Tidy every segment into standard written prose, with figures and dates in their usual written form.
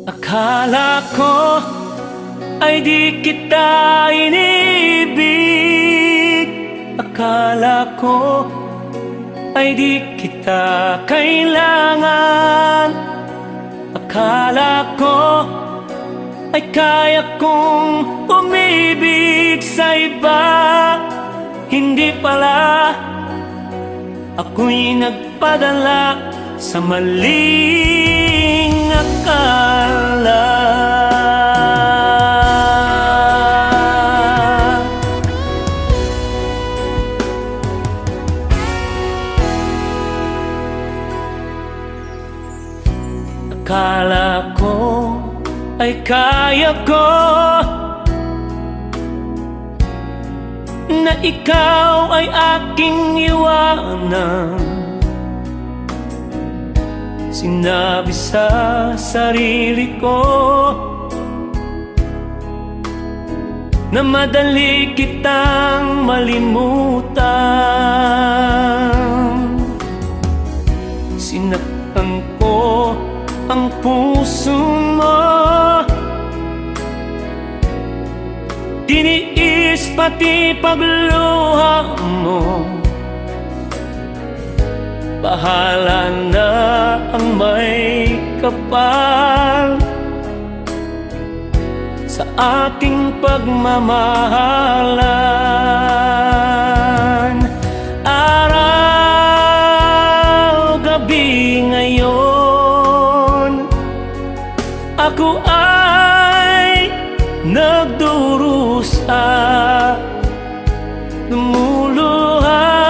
Akala ko ay di kita inibig. Akala ko ay di kita kailangan. Akala ko ay kaya kong umibig sa iba. Hindi pala, ako'y nagpadala sa maling akala. Akala ko ay kaya ko na ikaw ay aking iwanan. Sinabi sa sarili ko na madali kitang malimutan. Sinaktan ko ang puso mo, tiniis pati pagluha mo. Bahala na ang may kapal sa ating pagmamahalan. Araw, gabi ngayon, ako ay nagdurusa, lumuluha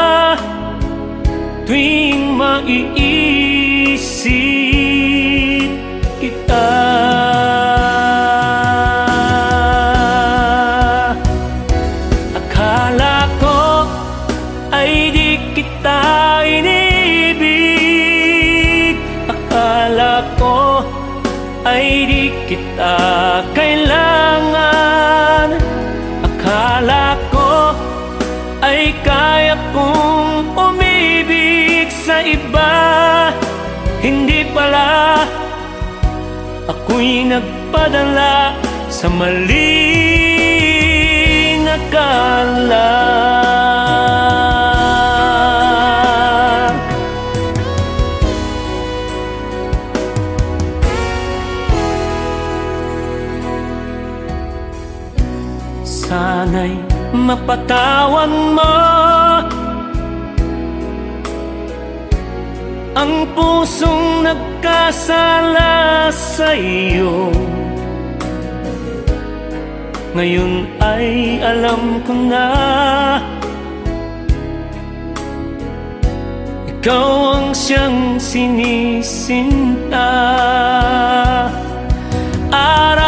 tuwing maiisip kita. Akala ko ay di kita inibig. Akala ko ay di kita kailangan. Akala ko ay kaya kong umibig sa iba. Hindi pala, ako'y nagpadala sa maling akala. Sana'y mapatawan mo ang pusong nagkasala sa iyo. Ngayon ay alam ko na ikaw ang siyang sinisinta. Araw,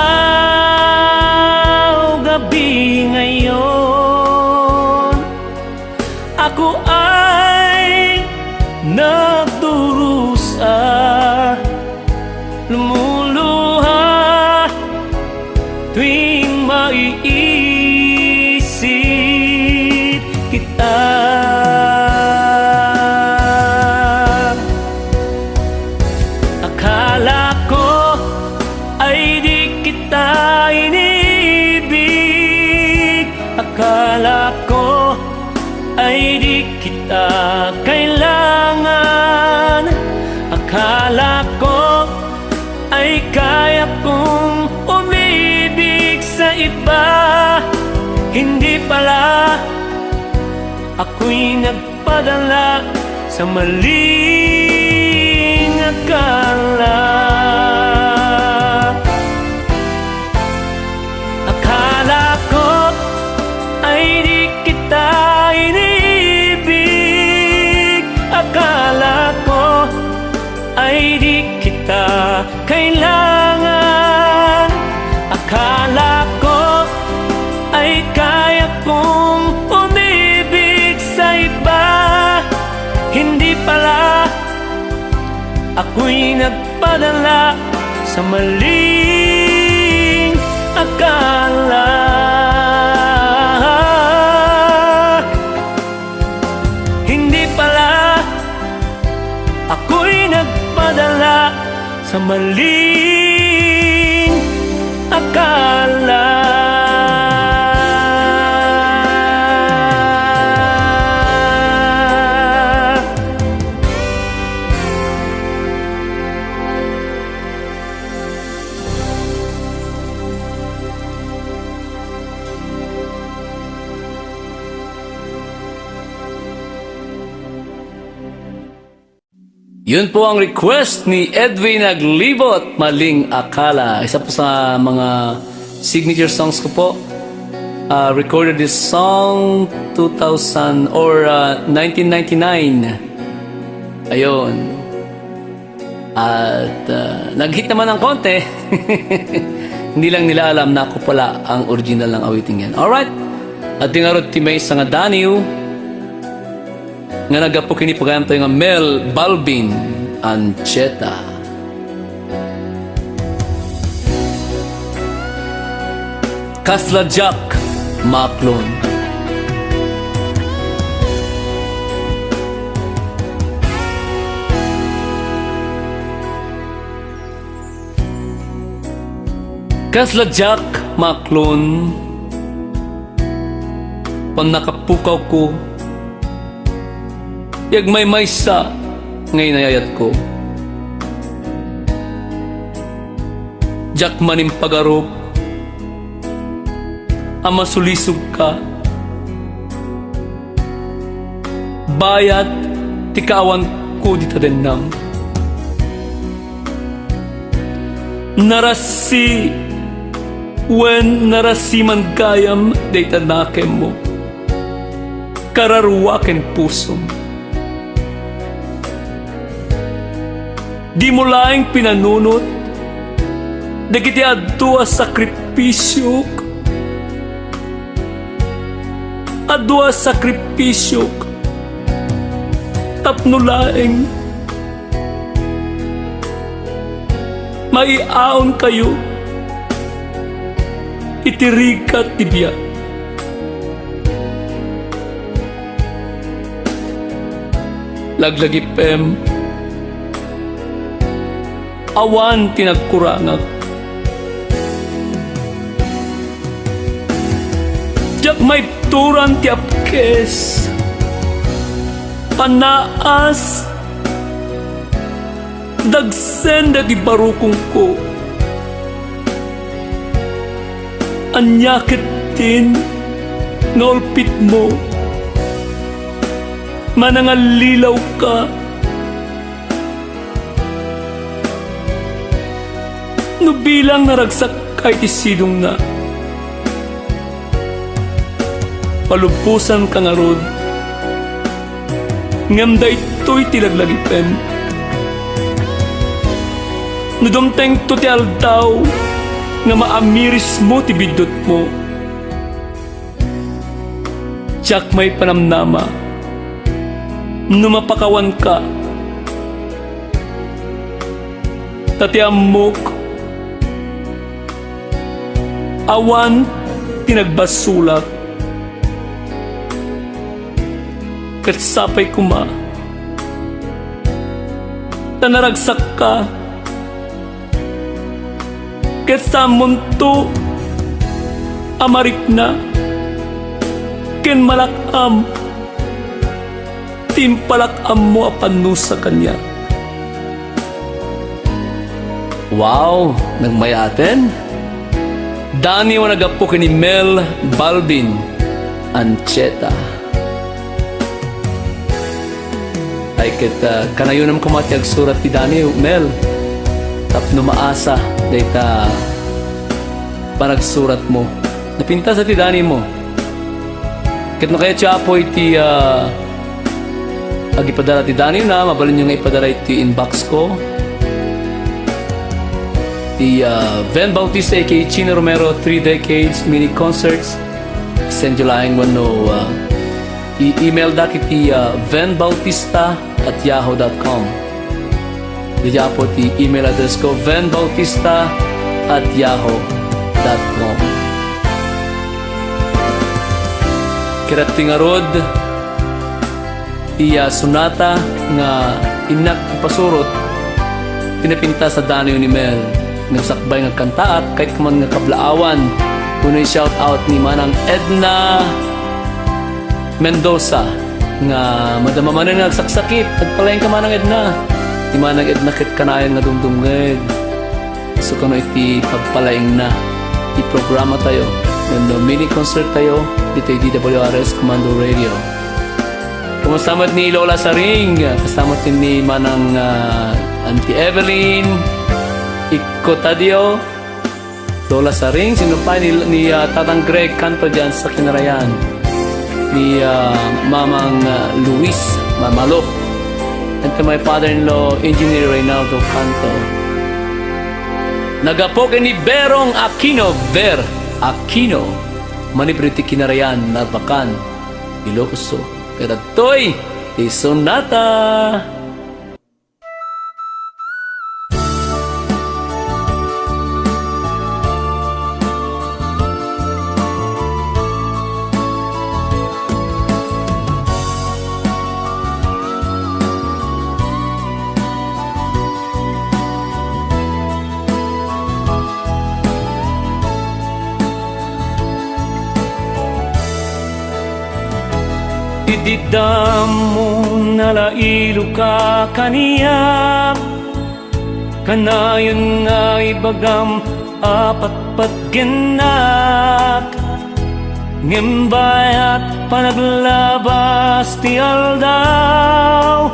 gabi ngayon, ako ay nagdurusa, lumuluha tuwing maiisip kita. Akala ko ay di kita inibig. Akala ko ay di kita kailangan. Akala ko ay kaya kong umibig sa iba. Hindi pala, ako'y nagpadala sa maling akala. Akala ko ay di kita inibig. Akala ko ay di kita kailangan. Akala ko ay kaya kong umibig sa iba. Hindi pala, ako'y nagpadala sa maling akala. Hindi pala, ako'y nagpadala sa maling akala. Yun po ang request ni Edwin Naglibot, Maling Akala. Isa po sa mga signature songs ko po. Recorded this song 2000 or 1999. Ayun. At nag-hit naman ng konti. Hindi lang nila alam na ako pala ang original ng awiting yan. Alright. At tingarod timay sa nga Daniel nga nagapo kini paganto nga Mel Balvin Ancheta. Kasla Jack Maclon. Kasla Jack Maclon. Pag nakapukaw ko yag may maysa ngay nayayat ko. Jack manim pagarup ama sulisog ka. Bayat tikawan ko dita denam. Narasi when narasi man gayam data nakem mo. Kararuwaken pusom. Di mo laing pinanunot, dagiti adwa sakripisyo, tapno laing, maiaon kayo, itirikat tibya. Laglagi pem, awan tinagkurangag. Jak may turan ti apkes, panaas, dagsen dagi barukong ko. Anyakit din, ngolpit mo, manangalilaw ka. No bilang naragsak kahit isidong na. Palupusan ka nga rod. Ngamda ito'y tilaglagipem. No dumteng to ti aldaw nga maamiris mo ti bidot mo. Tiyak may panamnama. No mapakawan ka. Tatiamok awan tinagbasulat kat sapay kuma tanaragsak ka kat sa munto amarik na ken malakam timpalakam mo apanu sa kanya. Wow, nagmayaten Dani wa nagapo kini Mel Balvin Ancheta. Ay kita kanayon nam kumatiag surat ti Dani Mel. Tapno maasa dayta panagsurat mo. Napinta sa ti Dani mo. Ket no kaya tiapoy ti agipadala ti Dani na mabalin nyo nga ipadala iti inbox ko. The Van Bautista aka Chino Romero 3 Decades Mini Concerts. Send you lang no email da kiti vanbautista@yahoo.com. Diya po ti email address ko vanbautista@yahoo.com. Kirat tingarod iya sonata nga inak ipasurot pinapinta sa Dani ni Mel. nagsakbay nga kanta at kahit man nga kablaawan. Kuno'y shout out ni Manang Edna Mendoza nga madama man nga nagsaksakit. Nagpalayan ka Manang Edna. Ni Manang Edna kit kanayan nga dumdumged. So kano iti pagpalaing na i-programa tayo. Yung mini concert tayo dito DWRS Commando Radio. Kumasamad ni Lola Saring, kasama din ni Manang Auntie Evelyn, Iko Tadio, Lola Saring, sino pa ni Tatang Greg Canto dyan sa Kinarayan, ni Mamang Luis Mamalo, and to my father-in-law, Engineer Reynaldo Canto. Nagapoke ni Berong Aquino, Aquino, Manibriti Kinarayan, Narbacan, Ilocos. Kadagtoy ti Sonata. Ididamo nalailo ka kaniya, kanayon nga ibagam apat patgenak, ngimbayat panaglabas ti aldaw,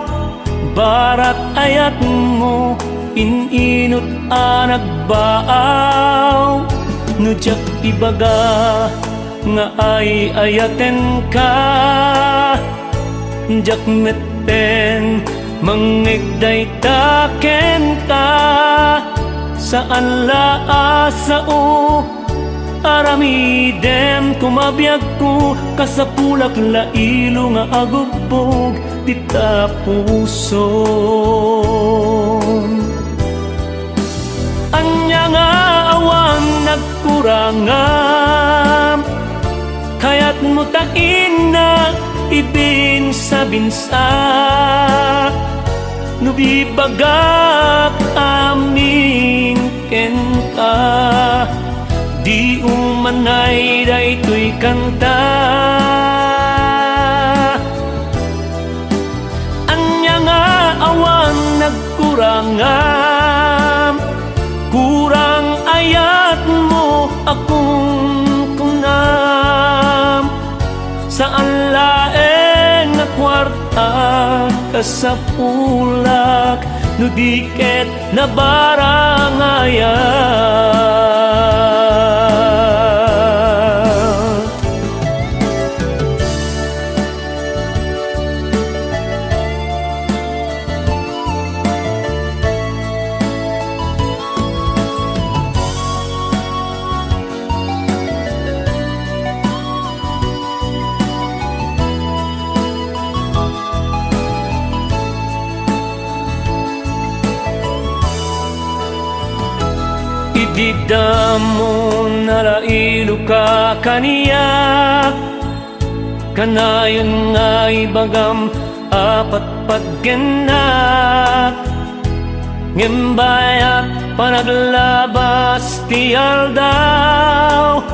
barat ayat mo ininot anagbaaw, nudyak ibaga nga ay ayaten ka, jak meten mangigday taken ka, saan laasao aramidem kumabiyag ko, kasapulak lailo nga agubbog dita puso. Anya nga awan nagkurangan, kaya't mo tain na ibin sa binsa, nubibagak amin ken ka, di umanay da ito'y kanta. Anya nga awan nagkurangan, kurang ayat mo akong kunam, saan laeng na kwarta kasapulak, nudiket na barangayat. Ididamo nalailo ka kaniya, kanayon nga ibagam apat patgenak, ngimbayat panaglabas ti aldaw,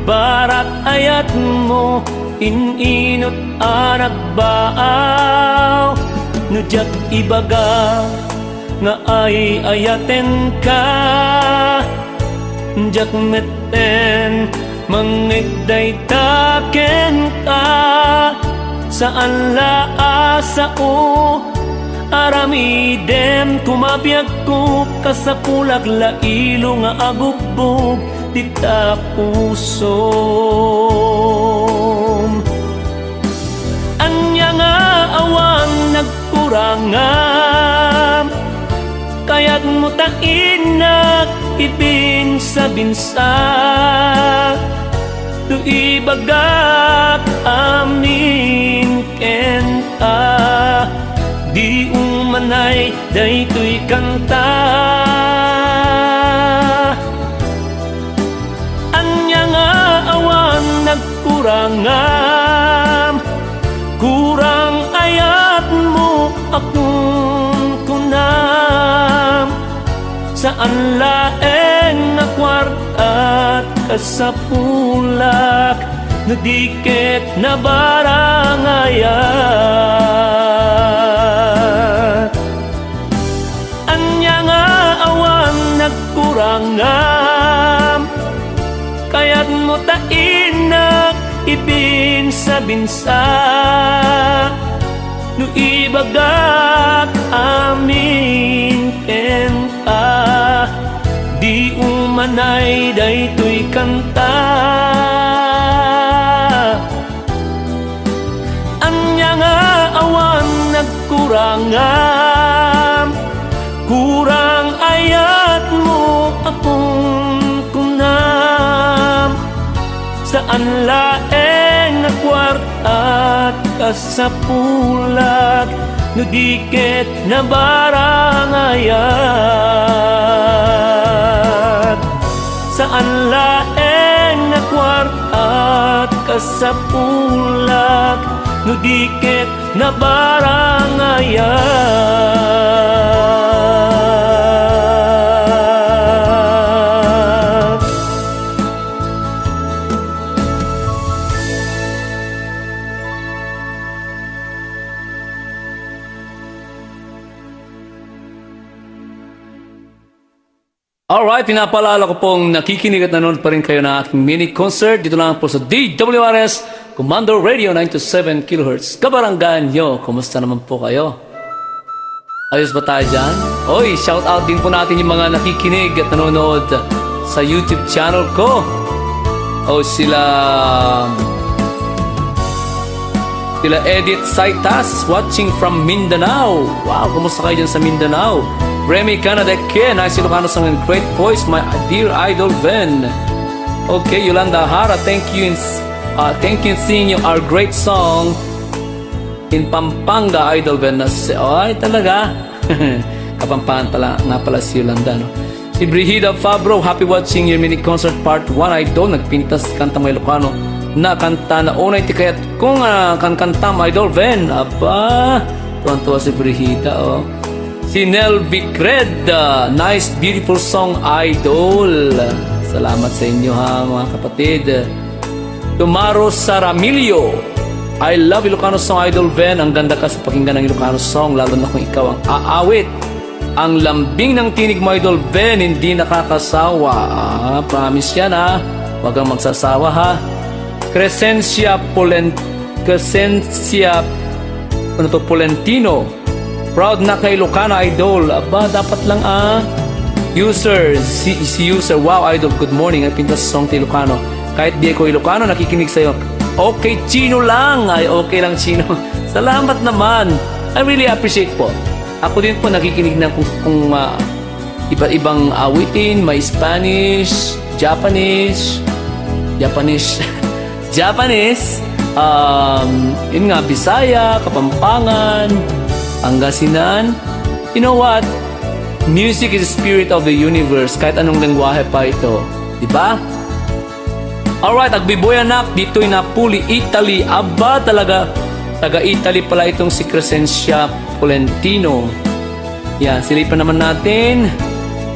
barat ayat mo ininot anagbaaw, nudyak ibaga nga ay ayaten ka, jak meten mangigday taken ka, saan laasao aramidem kumabiyag ko, kasapulak lailo nga agubbog dita puso. Anya nga awan nagkurangan, kaya't mo tain na ibin sa binsa, tu ibagak amin ken ka, di umanay daytoy kanta. Anya nga awan nagkurangan, kurang ayat mo akong kunam, saan laeng kasapulak nadikit na barangayat. Anya nga awan nagkurangam, kaya't mo tainak ibinsa-binsa. No ibagak amin kenta, di umanay daytoy kanta. Anya nga awan nagkurangam, kurang ayat mo akong kunam. Saan laeng na kwartat kasapulak no dikit na barangayat. Saan laeng na kwartat kasapulak no dikit na barangayat. Alright, pinapaalala ko pong nakikinig at nanonood pa rin kayo ng aking mini concert. Dito lang po sa DWRS Commander Radio 927 kHz. Kabaranggan nyo, kumusta naman po kayo? Ayos ba tayo dyan? Oy, shout out din po natin yung mga nakikinig at nanonood sa YouTube channel ko. O sila Edith Saitas watching from Mindanao. Wow, kumusta kayo dyan sa Mindanao? Remy Canadeke, nice Ilocano song and great voice, my dear idol Ven. Okay, Yolanda Hara, thank you in singing our great song in Pampanga, idol Ven. Ay, talaga. Kapampangan pala si Yolanda, no? Si Brigida Fabro, happy watching your mini concert part 1, idol. Nagpintas kanta mo Ilocano na kanta na unay ti kayat kung kan-kanta mo idol Ven. Aba, tuwan-tuwa si Brigida, oh. Si Nel Vicred, nice beautiful song idol. Salamat sa inyo ha mga kapatid. Tomaro Saramilio, I love Ilocano song idol Ven. Ang ganda ka sa pakinggan ng Ilocano song, lalo na kung ikaw ang aawit. Ang lambing ng tinig mo idol Ven, hindi nakakasawa. Promise yan ha, wag kang magsasawa ha. Crescencia Polentino, proud na kay Ilocano idol. Aba, dapat lang User, si user, wow idol, good morning. Ay pintas song ti Ilocano. Kahit di ako Ilocano, nakikinig sa'yo. Okay, Chino lang. Ay, okay lang, Chino. Salamat naman. I really appreciate po. Ako din po nakikinig na kung iba-ibang awitin. May Spanish, Japanese, yun nga, Bisaya, Kapampangan, Pangasinan. You know what? Music is the spirit of the universe. Kahit anong lengguwahe pa ito. Diba? Alright, Agbiboy anak. Dito'y Napoli, Italy. Aba talaga. Taga-Italy pala itong si Crescencia Polentino. Yan, silipan naman natin.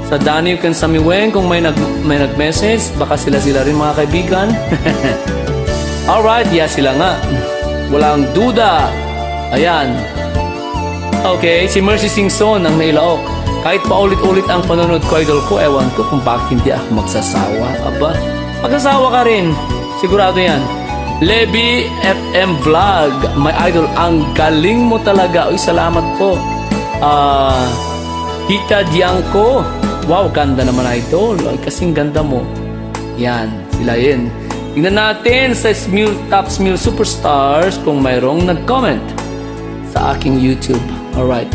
Sa Daniel kan Samiwen, kung may nag-message, baka sila rin mga kaibigan. Alright, sila nga. Walang duda. Ayan. Okay, si Mercy Singson ang nailaok. Kahit paulit-ulit ang panonood ko, idol ko, ewan ko kung bakit hindi ako magsasawa. Aba, magsasawa ka rin. Sigurado yan. Levi FM Vlog, my idol, ang galing mo talaga. Uy, salamat po. Tita Dianco, wow, ganda naman idol. Ay, kasing ganda mo. Yan, sila yun. Tingnan natin sa Top Smule Superstars kung mayroong nag-comment sa aking YouTube. Alright.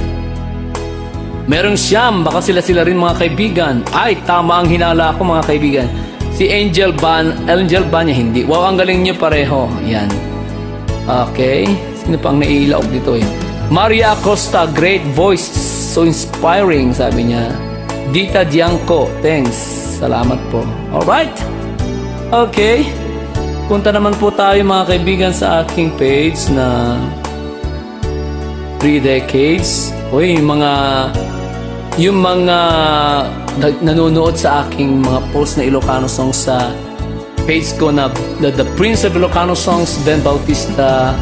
Merong siyam, baka sila rin mga kaibigan. Ay, tama ang hinala ko mga kaibigan. Si Angel Banya, hindi. Wow, ang galing niyo pareho. Yan. Okay. Sino pang nailaog dito eh? Maria Acosta, great voice. So inspiring, sabi niya. Dita Dianco, thanks. Salamat po. Alright. Okay. Punta naman po tayo mga kaibigan sa aking page na 3 decades. Uy, yung mga nanonood sa aking mga post na Ilocano song sa page ko na the Prince of Ilocano Songs, Ben Bautista,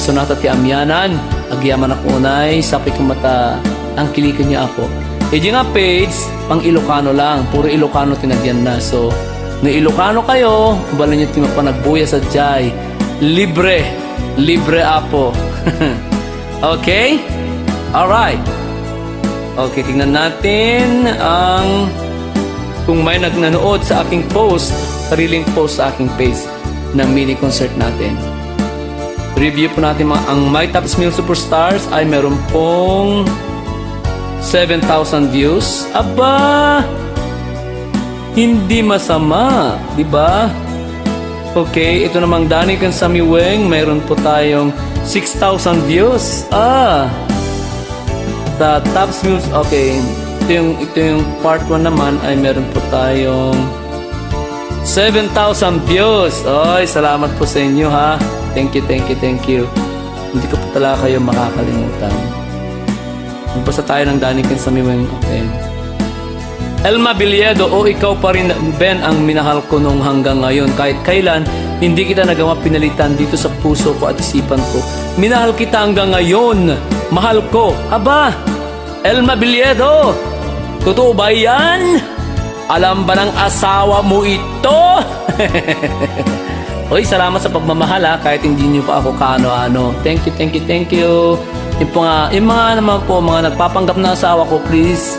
Sonata Ti Amyanan, Agyaman ako unay, sapi ko mata, ang kilikan niya ako. Yung nga page, pang Ilocano lang, puro Ilocano tinagyan na. So, na Ilocano kayo, bala nyo ti mapanagbuya sa Jai. Libre apo. Okay? Alright. Okay, tingnan natin ang kung may nanood sa aking post, sariling post sa aking page ng mini concert natin. Review po natin ang My Top Smile Superstars ay meron pong 7,000 views. Aba! Hindi masama, di ba? Okay, ito namang Danny Kansami Weng, meron po tayong 6,000 views. Sa Top Smile, okay. Ito yung part 1 naman ay meron po tayong 7,000 views. Oy, salamat po sa inyo ha. Thank you. Hindi ko po talaga kayo makakalimutan. Magbasa tayo ng Danny Kansami Weng. Okay. Elma Bilyedo, ikaw pa rin, Ben, ang minahal ko nung hanggang ngayon. Kahit kailan, hindi kita nagawa pinalitan dito sa puso ko at isipan ko. Minahal kita hanggang ngayon. Mahal ko. Aba, Elma Bilyedo, totoo ba yan? Alam ba ng asawa mo ito? Oy, salamat sa pagmamahal ha, kahit hindi niyo pa ako kaano-ano. Thank you. Yung mga naman po, mga nagpapanggap na asawa ko, please,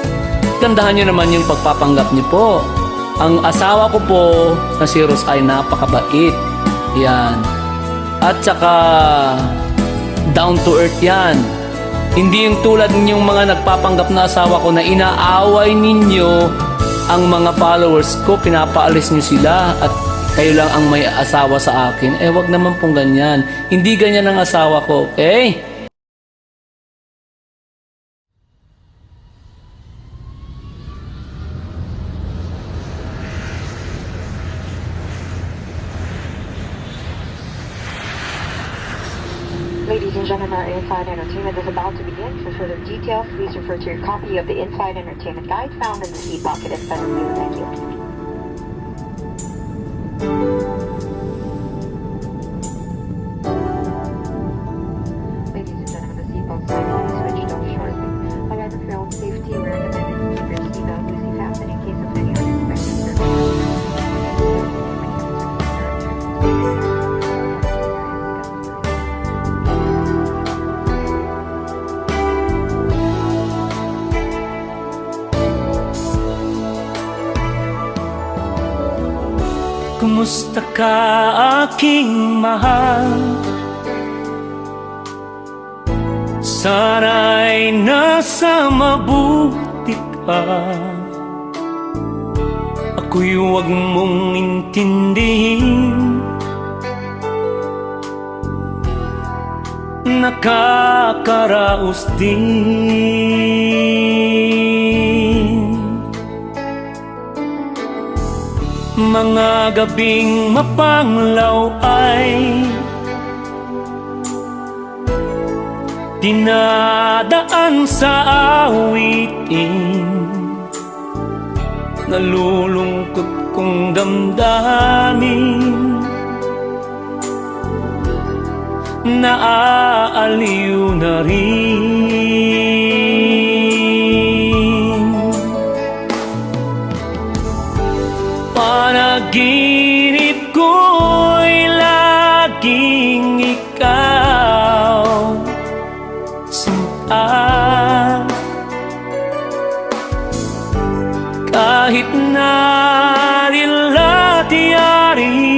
gandahan nyo naman yung pagpapanggap niyo po. Ang asawa ko po na si Rose ay napakabait. Yan. At saka down to earth yan. Hindi yung tulad ninyong mga nagpapanggap na asawa ko na inaaway ninyo ang mga followers ko, pinapaalis nyo sila at kayo lang ang may asawa sa akin. Wag naman pong ganyan. Hindi ganyan ang asawa ko, okay? Ladies and gentlemen, our Inside Entertainment is about to begin. For further details, please refer to your copy of the Inside Entertainment Guide found in the seat pocket in front of you. Thank you. Ladies and gentlemen, the seatbelt sign will be switched off shortly. However, for your own safety, we recommend that you keep your seatbelt loosely fastened in case of any unexpected circumstances. Kumusta ka, aking mahal? Sana'y nasa mabuti ka. Ako'y huwag mong intindihin. Nakakaraos din. Mga gabing mapanglaw ay dinadaan sa awitin. Nalulungkot kong damdamin, naaaliw na rin. Panaginip ko'y laging ikaw, sinta. Kahit na dila't-yaring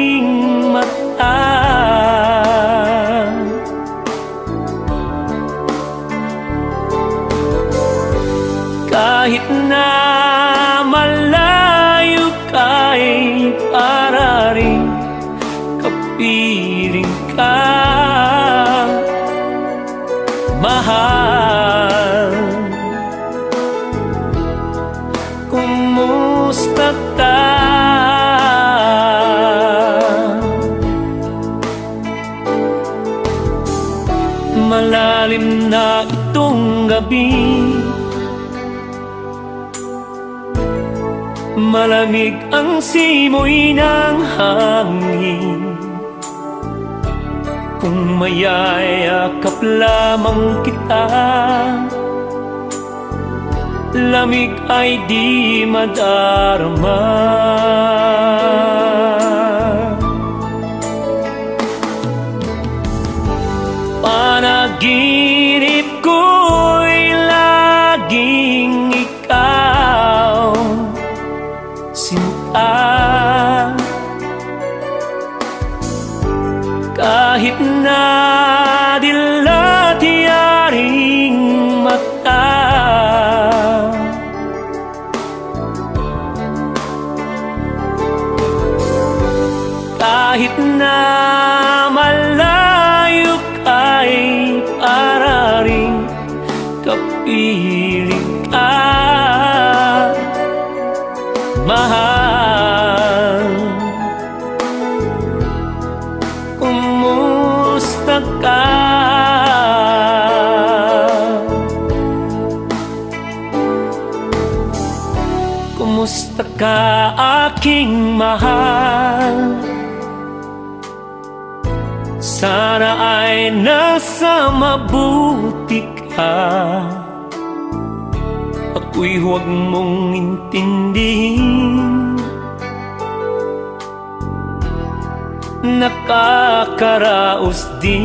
mata, kahit na malayo ka'y pararing kapiling ka, mahal. Kumusta ka? Malalim na itong gabi, Malamig ang simoy ng hangin, kung mayayakap lamang kita, lamig ay di madarama. Panaginip ko'y laging ikaw, sinta. Kahit na dilat yaring mata, kahit na malayo ka'y para ring kapiling ka, mahal. Kumusta ka? Kumusta ka, aking mahal? Sana ay nasa mabuti ka. Ako'y huwag mong intindihin, nakakaraos din.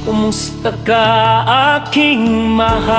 Kumusta ka, aking mahal?